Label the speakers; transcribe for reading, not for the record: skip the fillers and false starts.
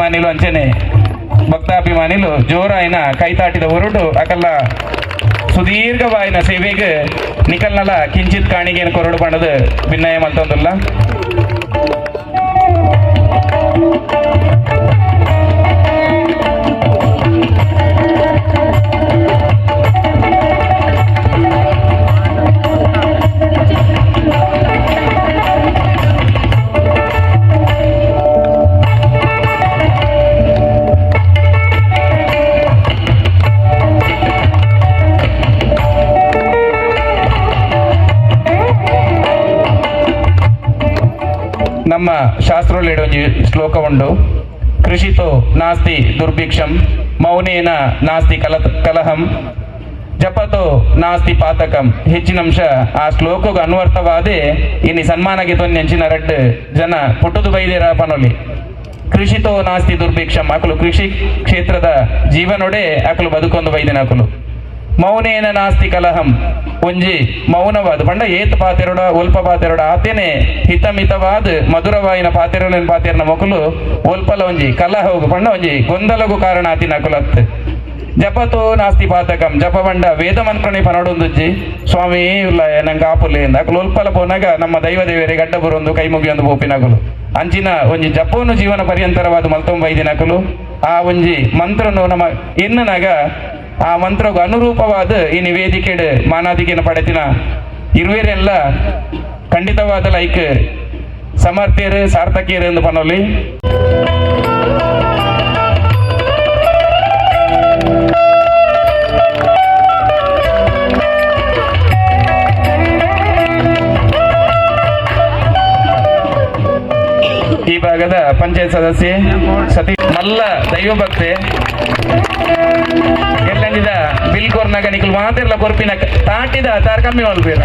Speaker 1: ಅಭಿಮಾನಿಲು ಅಂಚೆನೆ ಭಕ್ತಾಭಿಮಾನಿಲು ಜೋರಾಯಿನ ಕೈತಾಟಿದ ಹೊರಟು ಅಕಲ್ಲ ಸುದೀರ್ಘವಾಯಿನ ಸೇವೆಗೆ ನಿಕಲ್ನಲ ಕಿಂಚಿತ್ ಕಾಣಿಗೆಯನ್ನು ಕೊರಡು ಪಣದು ಭಿನ್ನಯ ಮಲ್ತೊಂದುಲ್ಲ. ನಮ್ಮ ಶಾಸ್ತ್ರದಲ್ಲಿ ಒಂಜಿ ಶ್ಲೋಕ ಉಂಡು. ಕೃಷಿತೋ ನಾಸ್ತಿ ದುರ್ಭಿಕ್ಷಂ ಮೌನೇನ ನಾಸ್ತಿ ಕಲಹಂ ಜಪತೋ ನಾಸ್ತಿ ಪಾತಕಂ. ಹೆಚ್ಚಿನಂಶ ಆ ಶ್ಲೋಕಗ ಅನ್ವರ್ಥವಾದೇ ಇನ್ನು ಸನ್ಮಾನಗೆ ತೊಂದೆಂಚಿನ ರಡ್ಡು ಜನ ಪುಟ್ಟದು ಬೈದೇರ ಪನೊಲಿ. ಕೃಷಿತೋ ನಾಸ್ತಿ ದುರ್ಭಿಕ್ಷಂ ಅಕಲು ಕೃಷಿ ಕ್ಷೇತ್ರದ ಜೀವನೊಡೆ ಅಕಲು ಬದುಕೊಂದು ಬೈದಿನ ಅಕಲು. ಮೌನೇನ ನಾಸ್ತಿ ಕಲಹಂ ಒಂಜಿ ಮೌನವಾದ ಪಂಡ ಏತ್ ಪಾತೆರೊಡ ಒಲ್ಪ ಪಾತೆರೊಡ ಆತೇನೆ ಹಿತಮಿತವಾದ ಮಧುರವಾಯಿನ ಪಾತೆರೊಲಿನ ಪಾತೆರನ ಮೊಕಲು ಒಲ್ಪಲ ಒಂಜಿ ಕಲಹ ಹೋಗು ಪಂಡ ಒಂಜಿ ಗೊಂದಲಗು ಕಾರಣ ಆತಿನ ಅಕುಲತ್. ಜಪತೋ ನಾಸ್ತಿ ಪಾತಕಂ ಜಪ ಬಂಡ ವೇದ ಮಂತ್ರನೆ ಪನಡೊಂದುಜ್ಜಿ ಸ್ವಾಮಿ ಇಲ್ಲ ನಂಗೆ ಆಪುಲೆ ಎಂದ ಅಕಲು ಒಲ್ಪಲ ಪೋನಾಗ ನಮ್ಮ ದೈವ ದೇವರೇ ಗಡ್ಡ ಬರೊಂದು ಕೈ ಮುಗಿಯೊಂದು ಬೋಪಿನಕಲು ಅಂಚಿನ ಒಂಜಿ ಜಪವನ್ನು ಜೀವನ ಪರ್ಯಂತರವಾದ ಮಲ್ತೊಂಬೈದಿನಕಲು ಆ ಒಂಜಿ ಮಂತ್ರನು ನಮ್ಮ ಎನ್ನನಾಗ ಆ ಮಂತ್ರಗ ಅನುರೂಪವಾದ ಈ ನಿವೇದಿಕೆಡ್ ಮಾನಾದಿಕೆಯನ್ನು ಪಡೆತಿನ ಇರುವೆರೆಲ್ಲ ಖಂಡಿತವಾದ ಲೈಕ್ ಸಮರ್ಥ್ಯರು ಸಾರ್ಥಕ್ಯರು ಎಂದು ಪನೋಲಿ. ಈ ಭಾಗದ ಪಂಚಾಯತ್ ಸದಸ್ಯೆ ಸತೀಶ್ ಮಲ್ಲ ದೈವ ಭಕ್ತೆ ಎಲ್ಲಂದಿದ ಬಿಲ್ ಕೋರ್ನಾಗ ನಿಖಲ್ ಮಾತಿರ್ಲ ಕೊರ್ಪಿನ ತಾಟಿದ ತಾರ್ ಕಮ್ಮಿ ಮಲ್ಪೇರ